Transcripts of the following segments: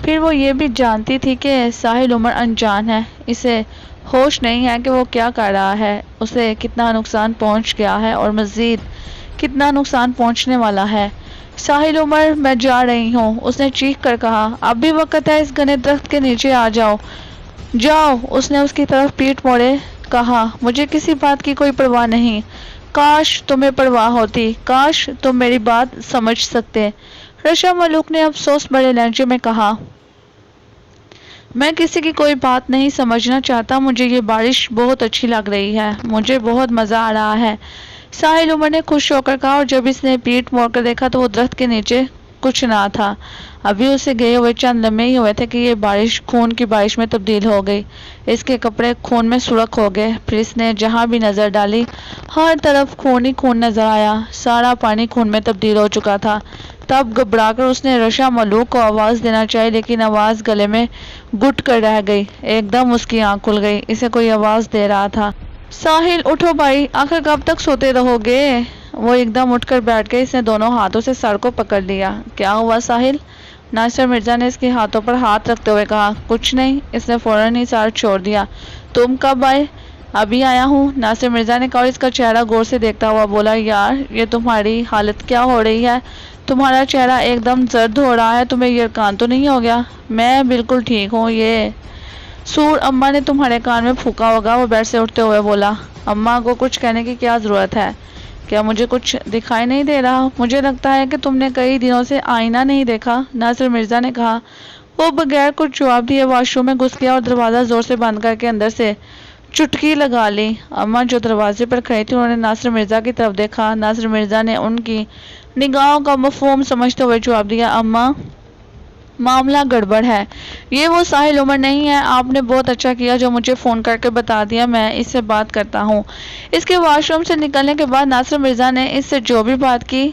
پھر وہ یہ بھی جانتی تھی کہ ساحل عمر انجان ہے، اسے ہوش نہیں ہے کہ وہ کیا کر رہا ہے، اسے کتنا نقصان پہنچ گیا ہے اور مزید کتنا نقصان پہنچنے والا ہے۔ ساحل عمر میں جا رہی ہوں، اس نے چیخ کر کہا، اب بھی وقت ہے، اس گھنے درخت کے نیچے آ جاؤ۔ جاؤ، اس نے اس کی طرف پیٹھ موڑے کہا، مجھے کسی بات کی کوئی پرواہ نہیں۔ کاش تمہیں پرواہ ہوتی، کاش تم میری بات سمجھ سکتے۔ رشا ملوک نے افسوس بھرے لہجے میں کہا، میں کسی کی کوئی بات نہیں سمجھنا چاہتا، مجھے یہ بارش بہت اچھی لگ رہی ہے، مجھے بہت مزہ آ رہا ہے۔ ساحل عمر نے خوش ہو کر کہا، اور جب اس نے پیٹھ موڑ کر دیکھا تو وہ درخت کے نیچے کچھ نہ تھا۔ ابھی اسے گئے ہوئے چند لمحے ہی ہوئے تھے کہ یہ بارش خون کی بارش میں تبدیل ہو گئی۔ اس کے کپڑے خون میں سرخ ہو گئے، پھر اس نے جہاں بھی نظر ڈالی ہر طرف خون ہی خون نظر آیا، سارا پانی خون میں تبدیل ہو چکا تھا۔ تب گھبرا کر اس نے رشا ملوک کو آواز دینا چاہی، لیکن آواز گلے میں گھٹ کر رہ گئی۔ ایک دم اس کی آنکھ کھل گئی، اسے کوئی آواز دے رہا تھا، ساحل اٹھو بھائی، آخر کب تک سوتے رہو گے؟ وہ ایک دم اٹھ کر بیٹھ گئی، اس نے دونوں ہاتھوں سے سر کو پکڑ لیا۔ کیا ہوا ساحل؟ ناصر مرزا نے اس کے ہاتھوں پر ہاتھ رکھتے ہوئے کہا۔ کچھ نہیں، اس نے فوراً ہی سر چھوڑ دیا۔ تم کب آئے؟ ابھی آیا ہوں، ناصر مرزا نے کہا اور اس کا چہرہ غور سے دیکھتا ہوا بولا، یار یہ تمہاری حالت کیا ہو رہی ہے؟ تمہارا چہرہ ایک دم زرد ہو رہا ہے، تمہیں یرقان تو نہیں ہو گیا؟ میں بالکل ٹھیک ہوں، یہ سور اماں نے تمہارے کان میں پھونکا ہوگا، وہ بیڈ سے اٹھتے ہوئے بولا۔ اماں کو کچھ کہنے کی کیا ضرورت ہے؟ کیا مجھے کچھ دکھائی نہیں دے رہا؟ مجھے لگتا ہے کہ تم نے کئی دنوں سے آئینہ نہیں دیکھا، ناصر مرزا نے کہا۔ وہ بغیر کچھ جواب دیے واش روم میں گھس گیا اور دروازہ زور سے بند کر کے اندر سے چٹکی لگا لی۔ اماں جو دروازے پر کھڑی تھی انہوں نے ناصر مرزا کی طرف دیکھا۔ ناصر مرزا نے ان کی نگاہوں کا مفہوم سمجھتے ہوئے جواب دیا، اماں معاملہ گڑبڑ ہے، یہ وہ ساحل عمر نہیں ہے، آپ نے بہت اچھا کیا جو مجھے فون کر کے بتا دیا، میں اس سے بات کرتا ہوں۔ اس کے واش روم سے نکلنے کے بعد ناصر مرزا نے اس سے جو بھی بات کی،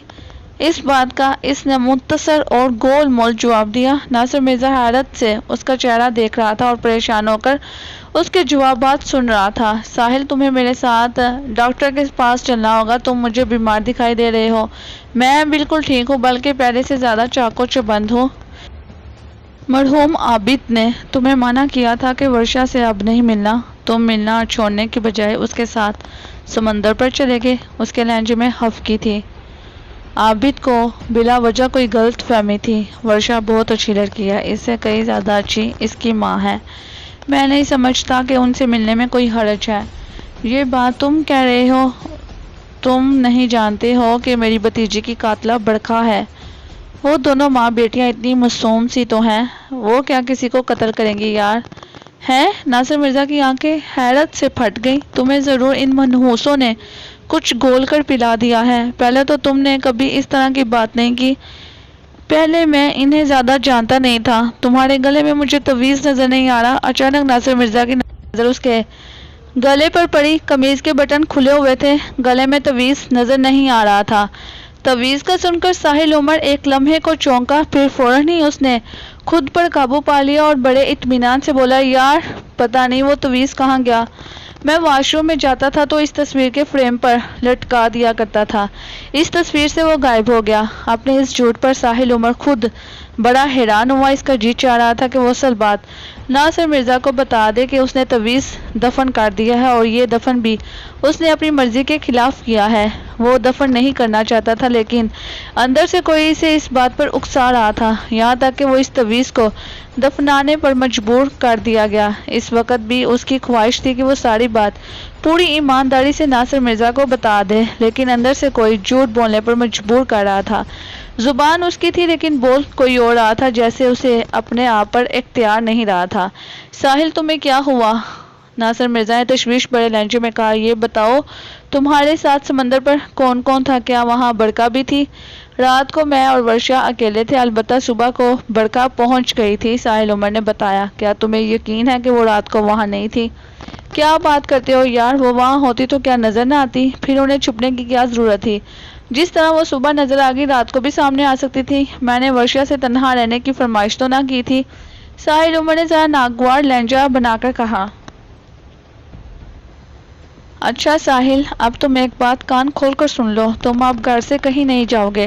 اس بات کا اس نے مختصر اور گول مول جواب دیا۔ ناصر مرزا حیرت سے اس کا چہرہ دیکھ رہا تھا اور پریشان ہو کر اس کے جوابات سن رہا تھا۔ ساحل تمہیں میرے ساتھ ڈاکٹر کے پاس چلنا ہوگا، تم مجھے بیمار دکھائی دے رہے ہو۔ میں بالکل ٹھیک ہوں، بلکہ پہلے سے زیادہ چاق و چوبند ہوں۔ مرحوم عابد نے تمہیں منع کیا تھا کہ ورشا سے اب نہیں ملنا، تم ملنا اور چھوڑنے کی بجائے اس کے ساتھ سمندر پر چلے گئے۔ اس کے لہجے میں خفگی تھی۔ عابد کو بلا وجہ کوئی غلط فہمی تھی۔ ورشا بہت اچھی لڑکی ہے، اس سے کئی زیادہ اچھی اس کی ماں ہے، میں نہیں سمجھتا کہ ان سے ملنے میں کوئی حرج ہے۔ یہ بات تم کہہ رہے ہو، تم نہیں جانتے ہو کہ میری بھتیجی کی قاتلہ برکھا ہے۔ وہ دونوں ماں بیٹیاں اتنی معصوم سی تو ہیں، وہ کیا کسی کو قتل کریں گی یار؟ ہیں؟ ناصر مرزا کی آنکھیں حیرت سے پھٹ گئیں۔ تمہیں ضرور ان منحوسوں نے کچھ گول کر پلا دیا ہے، پہلے تو تم نے کبھی اس طرح کی بات نہیں کی، پہلے میں انہیں زیادہ جانتا نہیں تھا۔ تمہارے گلے میں مجھے تویز نظر نہیں آ رہا؟ اچانک ناصر مرزا کی نظر اس کے گلے پر پڑی، قمیض کے بٹن کھلے ہوئے تھے، گلے میں تویز نظر نہیں آ رہا تھا۔ تویز کا سن کر ساحل عمر ایک لمحے کو چونکا، پھر فوراً ہی اس نے خود پر قابو پا لیا اور بڑے اطمینان سے بولا، یار پتہ نہیں وہ تویز کہاں گیا، میں واش روم میں جاتا تھا تو اس تصویر کے فریم پر لٹکا دیا کرتا تھا، اس تصویر سے وہ غائب ہو گیا۔ اپنے اس جھوٹ پر ساحل عمر خود بڑا حیران ہوا، اس کا جی چاہ رہا تھا کہ وہ اصل بات ناصر مرزا کو بتا دے کہ اس نے تویز دفن کر دیا ہے، اور یہ دفن بھی اس نے اپنی مرضی کے خلاف کیا ہے۔ وہ دفن نہیں کرنا چاہتا تھا، لیکن اندر سے کوئی اسے اس بات پر اکسا رہا تھا، یہاں تک کہ وہ اس تویز کو دفنانے پر مجبور کر دیا گیا۔ اس وقت بھی اس کی خواہش تھی کہ وہ ساری بات پوری ایمانداری سے ناصر مرزا کو بتا دے، لیکن اندر سے کوئی جھوٹ بولنے پر مجبور کر رہا تھا۔ زبان اس کی تھی لیکن بول کوئی اور رہا تھا، جیسے اسے اپنے آپ پر اختیار نہیں رہا تھا۔ ساحل تمہیں کیا ہوا؟ ناصر مرزا نے تشویش بھرے لہجے میں کہا، یہ بتاؤ تمہارے ساتھ سمندر پر کون کون تھا؟ کیا وہاں برکھا بھی تھی؟ رات کو میں اور ورشا اکیلے تھے، البتہ صبح کو برکھا پہنچ گئی تھی، ساحل عمر نے بتایا۔ کیا تمہیں یقین ہے کہ وہ رات کو وہاں نہیں تھی؟ کیا بات کرتے ہو یار، وہ وہاں ہوتی تو کیا نظر نہ آتی؟ پھر انہیں چھپنے کی کیا ضرورت تھی؟ جس طرح وہ صبح نظر آ گئی رات کو بھی سامنے آ سکتی تھی۔ میں نے ورشا سے تنہا رہنے کی فرمائش تو نہ کی تھی، ساحل عمر نے ذرا ناگوار لہجہ بنا کر کہا۔ اچھا ساحل، اب تم ایک بات کان کھول کر سن لو، تم اب گھر سے کہیں نہیں جاؤ گے،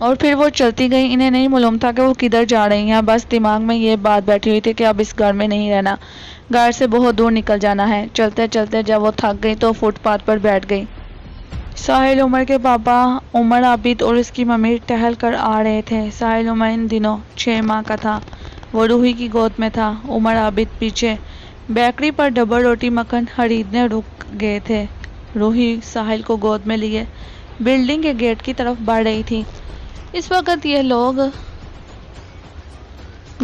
اور پھر وہ چلتی گئی. انہیں نہیں معلوم تھا کہ وہ کدھر جا رہی ہیں. بس دماغ میں یہ بات بیٹھی ہوئی تھی کہ اب اس گھر میں نہیں رہنا, گھر سے بہت دور نکل جانا ہے. چلتے چلتے جب وہ تھک گئی تو فٹ پاتھ پر بیٹھ گئی. ساحل عمر کے پاپا عمر عابد اور اس کی ممی ٹہل کر آ رہے تھے. ساحل عمر ان دنوں 6 ماہ کا تھا. وہ روحی کی گود میں تھا. عمر عابد پیچھے بیکری پر ڈبل روٹی مکھن خریدنے رک گئے تھے. روحی ساحل کو گود میں لیے بلڈنگ کے گیٹ کی طرف بڑھ رہی تھی. اس وقت یہ لوگ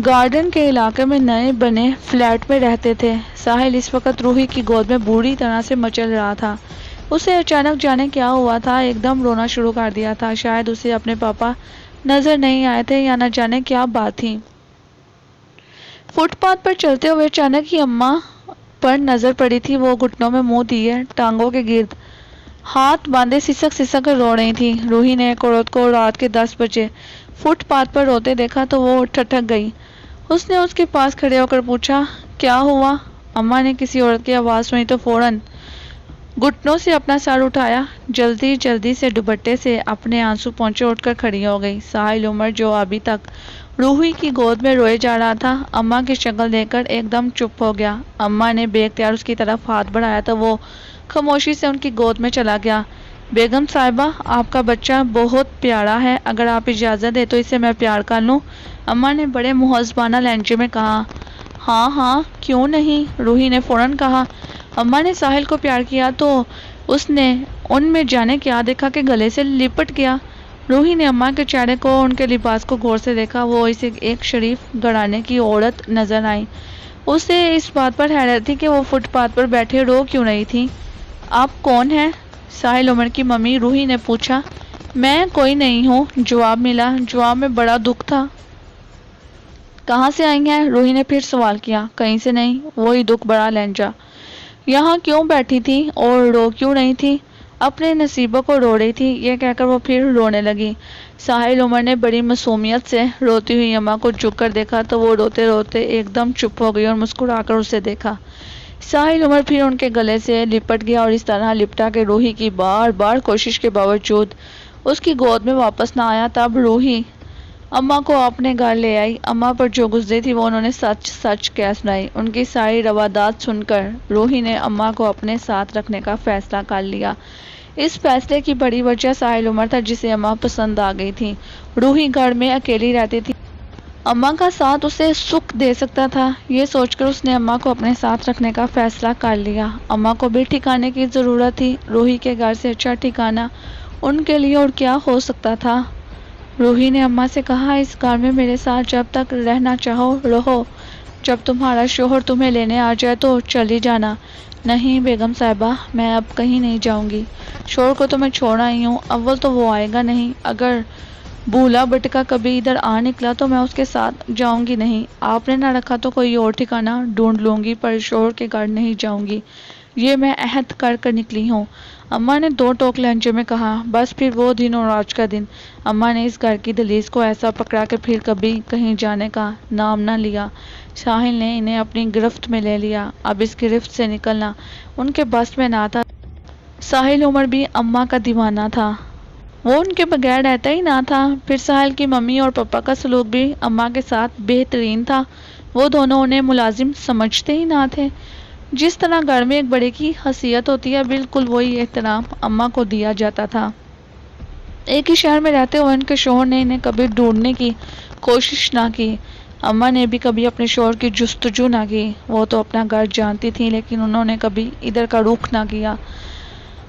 گارڈن کے علاقے میں نئے بنے فلیٹ میں رہتے تھے. ساحل اس وقت روحی کی گود میں بری طرح سے مچل رہا تھا. اسے اچانک جانے کیا ہوا تھا, ایک دم رونا شروع کر دیا تھا. شاید اسے اپنے پاپا نظر نہیں آئے تھے یا نہ جانے کیا بات تھی. فٹ پاتھ پر چلتے ہوئے اچانک ہی اماں پر نظر پڑی تھی. وہ گھٹنوں میں منہ دیے ٹانگوں کے گرد ہاتھ باندھے سسک سسک کر رو رہی تھی. روحی نے ایک عورت کو رات کے 10 بجے فٹ پاتھ پر روتے دیکھا تو وہ ٹھٹک گئی. اس نے اس کے پاس کھڑے ہو کر پوچھا, کیا ہوا؟ اماں نے کسی عورت کی آواز سنی تو فوراً گھٹنوں سے اپنا سر اٹھایا, جلدی جلدی سے دوپٹے سے اپنے آنسو پونچھے اٹھ کر کھڑی ہو گئی. ساحل عمر جو ابھی تک روحی کی گود میں روئے جا رہا تھا, اماں کی شکل دیکھ کر ایک دم چپ ہو گیا. اماں نے بے اختیار اس کی طرف ہاتھ بڑھایا تو وہ خاموشی سے ان کی گود میں چلا گیا. بیگم صاحبہ, آپ کا بچہ بہت پیارا ہے, اگر آپ اجازت دیں تو اسے میں پیار کر لوں, اماں نے بڑے مہذبانہ لہجے میں کہا. ہاں ہاں کیوں نہیں, روحی نے فوراً کہا. اماں نے ساحل کو پیار کیا تو اس نے ان میں جانے کیا دیکھا کہ گلے سے لپٹ گیا. روحی نے اماں کے چہرے کو, ان کے لباس کو غور سے دیکھا. وہ اسے ایک شریف گھرانے کی عورت نظر آئی. اسے اس بات پر حیرت تھی کہ وہ فٹ پاتھ پر بیٹھے رو کیوں رہی تھی. آپ کون ہیں؟ ساحل عمر کی ممی روحی نے پوچھا. میں کوئی نہیں ہوں, جواب ملا. جواب میں بڑا دکھ تھا. کہاں سے آئی ہیں؟ روحی نے پھر سوال کیا. کہیں سے نہیں, وہی دکھ بڑا لہجہ. یہاں کیوں بیٹھی تھی اور رو کیوں رہی تھی؟ اپنے نصیبوں کو رو رہی تھی. یہ کہہ کر وہ پھر رونے لگی. ساحل عمر نے بڑی معصومیت سے روتی ہوئی اماں کو جھک کر دیکھا تو وہ روتے روتے ایک دم چپ ہو گئی اور مسکرا کر اسے دیکھا. ساحل عمر پھر ان کے گلے سے لپٹ گیا اور اس طرح لپٹا کہ روحی کی بار بار کوشش کے باوجود اس کی گود میں واپس نہ آیا. تب روحی اماں کو اپنے گھر لے آئی. اماں پر جو گزری تھی وہ انہوں نے سچ سچ کہہ سنائی. ان کی ساری روادات سن کر روحی نے اماں کو اپنے ساتھ رکھنے کا فیصلہ کر لیا. اس فیصلے کی بڑی وجہ ساحل عمر تھا, جسے اماں پسند آ گئی تھی. روحی گھر میں اکیلی رہتی تھی. اماں کا ساتھ اسے سکھ دے سکتا تھا. یہ سوچ کر اس نے اماں کو اپنے ساتھ رکھنے کا فیصلہ کر لیا. اماں کو بھی ٹھکانے کی ضرورت تھی. روحی کے گھر سے اچھا ٹھکانہ ان کے لیے اور کیا ہو سکتا تھا. روحی نے اماں سے کہا, اس گھر میں میرے ساتھ جب تک رہنا چاہو رہو, جب تمہارا شوہر تمہیں لینے آ جائے تو چلی جانا. نہیں بیگم صاحبہ, میں اب کہیں نہیں جاؤں گی. شوہر کو تو میں چھوڑ آئی ہوں, اول تو وہ آئے گا نہیں. اگر بھولا بٹکا کبھی ادھر آ نکلا تو میں اس کے ساتھ جاؤں گی نہیں. آپ نے نہ رکھا تو کوئی اور ٹھکانہ ڈھونڈ لوں گی, پر شوہر کے گھر نہیں جاؤں گی. یہ میں عہد کر کر نکلی ہوں, اماں نے دو ٹوک لہجے میں کہا. بس پھر وہ دن اور آج کا دن. اماں نے اس گھر کی دہلیز کو ایسا پکڑا کہ پھر کبھی کہیں جانے کا نام نہ لیا. ساحل نے انہیں اپنی گرفت میں لے لیا. اب اس گرفت سے نکلنا ان کے بس میں نہ تھا. ساحل عمر بھی اماں کا دیوانہ تھا. وہ ان کے بغیر رہتا ہی نہ تھا. پھر ساحل کی ممی اور پاپا کا سلوک بھی اماں کے ساتھ بہترین تھا. وہ دونوں انہیں ملازم سمجھتے ہی نہ تھے. جس طرح گھر میں ایک بڑے کی حیثیت ہوتی ہے, بالکل وہی احترام اماں کو دیا جاتا تھا. ایک ہی شہر میں رہتے ہوئے ان کے شوہر نے انہیں کبھی ڈھونڈنے کی کوشش نہ کی. اماں نے بھی کبھی اپنے شوہر کی جستجو نہ کی. وہ تو اپنا گھر جانتی تھی, لیکن انہوں نے کبھی ادھر کا رخ نہ کیا.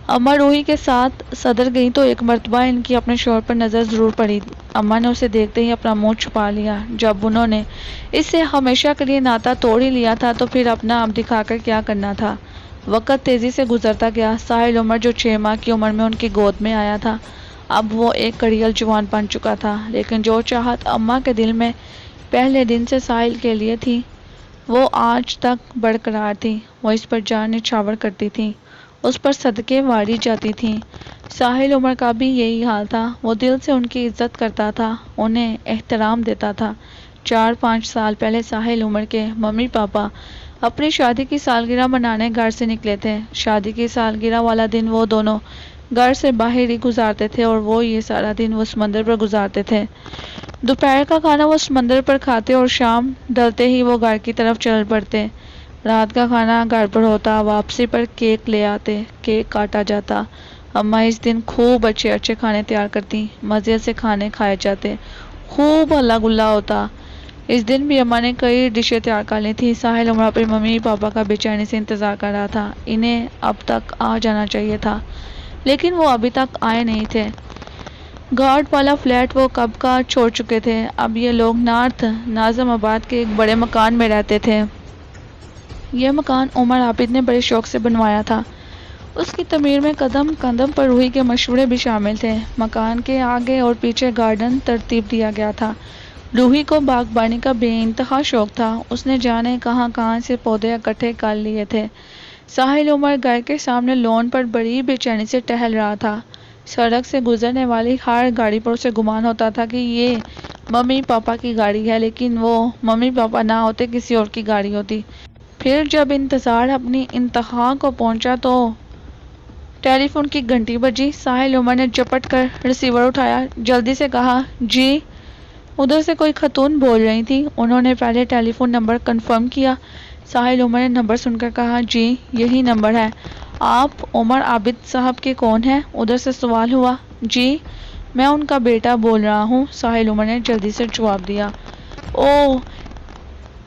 اماں روحی کے ساتھ صدر گئی تو ایک مرتبہ ان کی اپنے شوہر پر نظر ضرور پڑی. اماں نے اسے دیکھتے ہی اپنا منہ چھپا لیا. جب انہوں نے اس سے ہمیشہ کے لیے ناطا توڑ ہی لیا تھا تو پھر اپنا اب دکھا کر کیا کرنا تھا. وقت تیزی سے گزرتا گیا. ساحل عمر جو 6 ماہ کی عمر میں ان کی گود میں آیا تھا, اب وہ ایک کڑیل جوان بن چکا تھا. لیکن جو چاہت اماں کے دل میں پہلے دن سے ساحل کے لیے تھی وہ آج تک برقرار تھی. وہ اس پر جان نچھاور کرتی تھی, اس پر صدقے واری جاتی تھی. ساحل عمر کا بھی یہی حال تھا. وہ دل سے ان کی عزت کرتا تھا, انہیں احترام دیتا تھا. 4-5 سال پہلے ساحل عمر کے ممی پاپا اپنی شادی کی سالگرہ منانے گھر سے نکلے تھے. شادی کی سالگرہ والا دن وہ دونوں گھر سے باہر ہی گزارتے تھے اور وہ یہ سارا دن وہ سمندر پر گزارتے تھے۔ دوپہر کا کھانا وہ سمندر پر کھاتے اور شام ڈھلتے ہی وہ گھر کی طرف چل پڑتے۔ رات کا کھانا گھر پر ہوتا، واپسی پر کیک لے آتے، کیک کاٹا جاتا۔ اماں اس دن خوب اچھے اچھے کھانے تیار کرتی، مزے سے کھانے کھائے جاتے، خوب ہلا گلا ہوتا۔ اس دن بھی اماں نے کئی ڈشیں تیار کر لی تھی۔ ساحل عمر اپنے ممی پاپا کا بے چینی سے انتظار کر رہا تھا، انہیں اب تک آ جانا چاہیے تھا، لیکن وہ ابھی تک آئے نہیں تھے۔ گھاٹ والا فلیٹ وہ کب کا چھوڑ چکے تھے۔ اب یہ لوگ نارتھ ناظم آباد کے ایک بڑے مکان میں رہتے تھے۔ یہ مکان عمر عابد نے بڑے شوق سے بنوایا تھا۔ اس کی تعمیر میں قدم قدم پر روحی کے مشورے بھی شامل تھے۔ مکان کے آگے اور پیچھے گارڈن ترتیب دیا گیا تھا۔ روحی کو باغبانی کا بے انتہا شوق تھا، اس نے جانے کہاں کہاں سے پودے اکٹھے کر لیے تھے۔ ساحل عمر گھر کے سامنے لون پر بڑی بے چینی سے ٹہل رہا تھا۔ سڑک سے گزرنے والی ہر گاڑی پر اسے گمان ہوتا تھا کہ یہ ممی پاپا کی گاڑی ہے، لیکن وہ ممی پاپا نہ ہوتے کسی اور کی گاڑی ہوتی۔ پھر جب انتظار اپنی انتہا کو پہنچا تو ٹیلی فون کی گھنٹی بجی۔ ساحل عمر نے جھپٹ کر ریسیور اٹھایا، جلدی سے کہا، جی۔ ادھر سے کوئی خاتون بول رہی تھی۔ انہوں نے پہلے ٹیلی فون نمبر کنفرم کیا۔ ساحل عمر نے نمبر سن کر کہا، جی یہی نمبر ہے۔ آپ عمر عابد صاحب کے کون ہیں؟ ادھر سے سوال ہوا۔ جی میں ان کا بیٹا بول رہا ہوں، ساحل عمر نے جلدی سے جواب دیا۔ اوہ!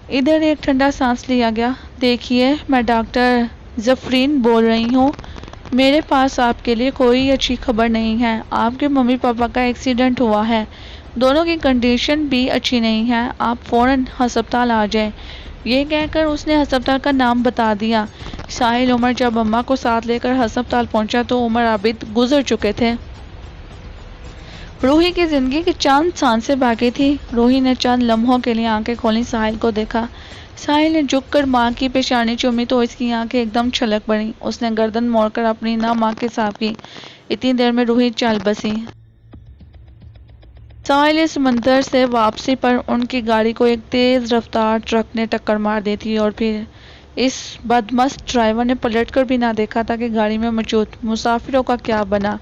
ادھر ایک ٹھنڈا سانس لیا گیا۔ دیکھیے میں ڈاکٹر ظفرین بول رہی ہوں، میرے پاس آپ کے لیے کوئی اچھی خبر نہیں ہے۔ آپ کے ممی پاپا کا ایکسیڈنٹ ہوا ہے، دونوں کی کنڈیشن بھی اچھی نہیں ہے، آپ فوراً ہسپتال آ جائیں۔ یہ کہہ کر اس نے ہسپتال کا نام بتا دیا۔ ساحل عمر جب اماں کو ساتھ لے کر ہسپتال پہنچا تو عمر عابد گزر چکے تھے۔ روحی کی زندگی کی چند سانسیں باقی تھی۔ روحی نے چند لمحوں کے لیے آنکھیں کھولی، ساحل کو دیکھا۔ ساحل نے جھک کر ماں کی پیشانی چومی تو اس کی آنکھیں ایک دم چھلک پڑیں۔ اس نے گردن موڑ کر اپنی نہ ماں کے ساتھ کی۔ اتنی دیر میں روحی چل بسی۔ ساحل سمندر سے واپسی پر ان کی گاڑی کو ایک تیز رفتار ٹرک نے ٹکر مار دی تھی اور پھر اس بدمست ڈرائیور نے پلٹ کر بھی نہ دیکھا تھا کہ گاڑی میں موجود مسافروں کا کیا بنا۔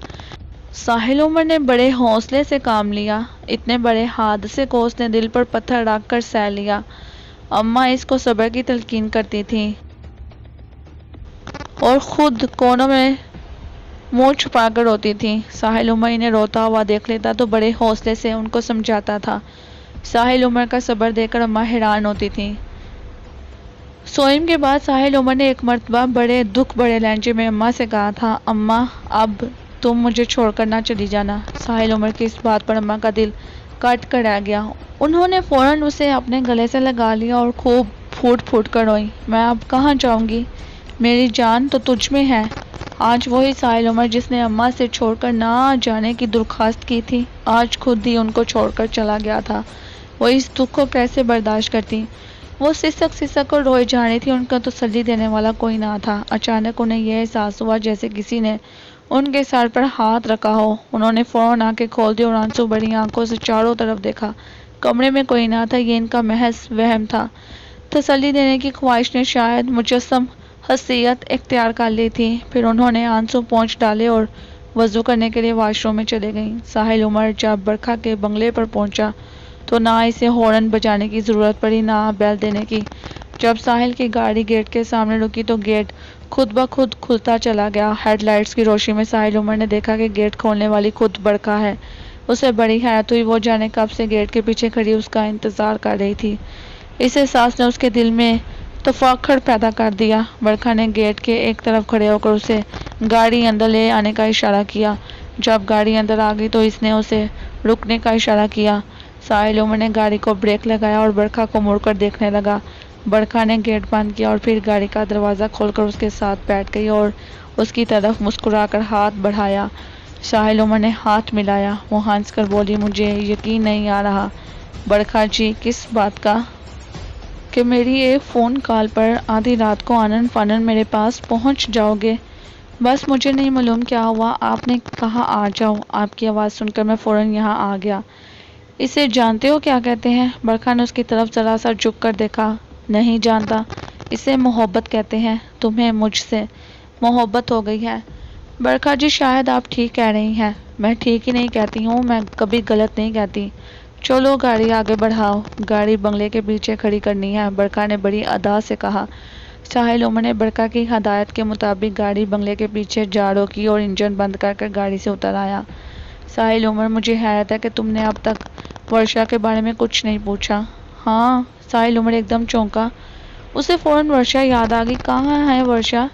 ساحل عمر نے بڑے حوصلے سے کام لیا۔ اتنے بڑے حادثے کو اس نے دل پر پتھر رکھ کر سہ لیا۔ اماں اس کو صبر کی تلقین کرتی تھیں اور خود کونوں میں منہ چھپا کر روتی تھی۔ ساحل عمر انہیں روتا ہوا دیکھ لیتا تو بڑے حوصلے سے ان کو سمجھاتا تھا۔ ساحل عمر کا صبر دیکھ کر اماں حیران ہوتی تھیں۔ سوئم کے بعد ساحل عمر نے ایک مرتبہ بڑے دکھ بڑے لہجے میں اماں سے کہا تھا، اماں اب تم مجھے چھوڑ کر نہ چلی جانا۔ ساحل عمر کی اس بات پر اماں کا دل کٹ کر رہ گیا۔ انہوں نے فوراً اسے اپنے گلے سے لگا لیا اور خوب پھوٹ پھوٹ کر روئیں۔ میں اب کہاں جاؤں گی؟ میری جان تو تجھ میں ہے۔ آج وہی ساحل عمر جس نے اماں سے چھوڑ کر نہ جانے کی درخواست کی تھی، آج خود ہی ان کو چھوڑ کر چلا گیا تھا۔ وہ اس دکھ کو کیسے برداشت کرتی؟ وہ سسک سسک کر روئے جا رہی تھی، ان کو تسلی دینے والا کوئی نہ تھا۔ اچانک انہیں یہ احساس ہوا جیسے کسی نے ان کے سر پر ہاتھ رکھا ہو۔ انہوں نے فوراً آنکھیں کھول دی اور آنسو بھری آنکھوں سے چاروں طرف دیکھا۔ کمرے میں کوئی نہ تھا، یہ ان کا محض وہم تھا۔ تسلی دینے کی خواہش نے شاید مجسم حیثیت اختیار کر لی تھی۔ پھر انہوں نے آنسو پونچھ ڈالے اور وضو کرنے کے لیے واش روم میں چلے گئیں۔ ساحل عمر جب برکھا کے بنگلے پر پہنچا تو نہ اسے ہارن بجانے کی ضرورت پڑی نہ بیل دینے کی۔ جب ساحل کی گاڑی گیٹ کے سامنے رکی تو گیٹ خود بخود کھلتا چلا گیا۔ ہیڈ لائٹس کی روشنی میں ساحل عمر نے دیکھا کہ گیٹ کھولنے والی خود برکھا ہے۔ اسے بڑی حیرت ہوئی، وہ جانے کب سے گیٹ کے پیچھے کھڑی اس کا انتظار کر رہی تھی۔ اس احساس نے اس کے دل میں تفاخر پیدا کر دیا۔ برکھا نے گیٹ کے ایک طرف کھڑے ہو کر اسے گاڑی اندر لے آنے کا اشارہ کیا۔ جب گاڑی اندر آ گئی تو اس نے اسے رکنے کا اشارہ کیا۔ ساحل عمر نے گاڑی کو بریک لگایا اور برکھا کو مڑ کر دیکھنے لگا۔ برکھا نے گیٹ بند کیا اور پھر گاڑی کا دروازہ کھول کر اس کے ساتھ بیٹھ گئی اور اس کی طرف مسکرا کر ہاتھ بڑھایا۔ ساحل عمر نے ہاتھ ملایا۔ وہ ہنس کر بولی، مجھے یقین نہیں آ رہا برکھا جی، کس بات کا؟ کہ میری ایک فون کال پر آدھی رات کو آنن فانن میرے پاس پہنچ جاؤ گے۔ بس مجھے نہیں معلوم کیا ہوا، آپ نے کہا آ جاؤ، آپ کی آواز سن کر میں فوراً یہاں آ گیا۔ اسے جانتے ہو کیا کہتے ہیں؟ برکھا نے اس کی طرف ذرا سا جھک کر دیکھا۔ نہیں جانتا، اسے محبت کہتے ہیں۔ تمہیں مجھ سے محبت ہو گئی ہے؟ برکھا جی شاید آپ ٹھیک کہہ رہی ہیں، میں ٹھیک ہی نہیں کہتی ہوں، میں کبھی غلط نہیں کہتی۔ چلو گاڑی آگے بڑھاؤ، گاڑی بنگلے کے پیچھے کھڑی کرنی ہے، برکھا نے بڑی ادا سے کہا۔ ساحل عمر نے برکھا کی ہدایت کے مطابق گاڑی بنگلے کے پیچھے جا روکی اور انجن بند کر کے گاڑی سے اتر آیا۔ ساحل عمر، مجھے حیرت ہے کہ تم نے اب تک ورشا کے بارے میں کچھ نہیں پوچھا۔ ہاں، ساحل عمر ایک دم چونکا۔ اسے فوراً ورشا یاد آ گئی۔ کہاں ہے ورشا؟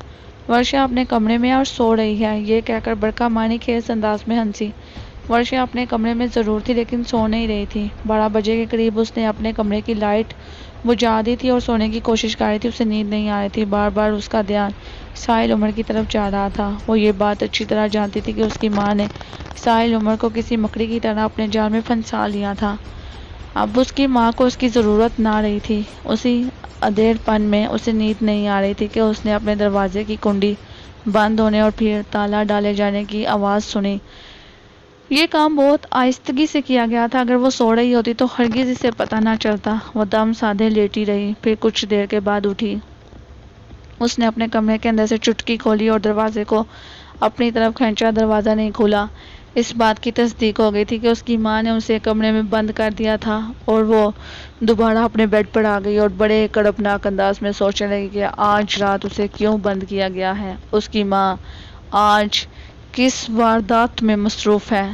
ورشا اپنے کمرے میں اور سو رہی ہے، یہ کہہ کر برکھا معنی خیز انداز میں ہنسی۔ ورشا اپنے کمرے میں ضرور تھی لیکن سو نہیں رہی تھی۔ 12 بجے کے قریب اس نے اپنے کمرے کی لائٹ بجھا دی تھی اور سونے کی کوشش کر رہی تھی، اسے نیند نہیں آ رہی تھی۔ بار بار اس کا دھیان ساحل عمر کی طرف جا رہا تھا۔ وہ یہ بات اچھی طرح جانتی تھی کہ اس کی ماں نے ساحل عمر کو کسی مکڑی کی طرح اپنے جال میں پھنسا لیا تھا۔ اب اس کی ماں کو اس کی ضرورت نہ رہی تھی۔ اسی ادھیڑ پن میں اسے نیند نہیں آ رہی تھی کہ اس نے اپنے دروازے کی کنڈی بند ہونے اور پھر تالا ڈالے جانے کی آواز سنی۔ یہ کام بہت آہستگی سے کیا گیا تھا، اگر وہ سو رہی ہوتی تو ہرگز اسے پتہ نہ چلتا۔ وہ دم سادھے لیٹی رہی، پھر کچھ دیر کے بعد اٹھی۔ اس نے اپنے کمرے کے اندر سے چٹکی کھولی اور دروازے کو اپنی طرف کھینچا۔ دروازہ نہیں کھلا۔ اس بات کی تصدیق ہو گئی تھی کہ اس کی ماں نے اسے کمرے میں بند کر دیا تھا اور وہ دوبارہ اپنے بیڈ پر آ گئی اور بڑے کڑپناک انداز میں سوچنے لگی کہ آج رات اسے کیوں بند کیا گیا ہے۔ اس کی ماں آج کس واردات میں مصروف ہے؟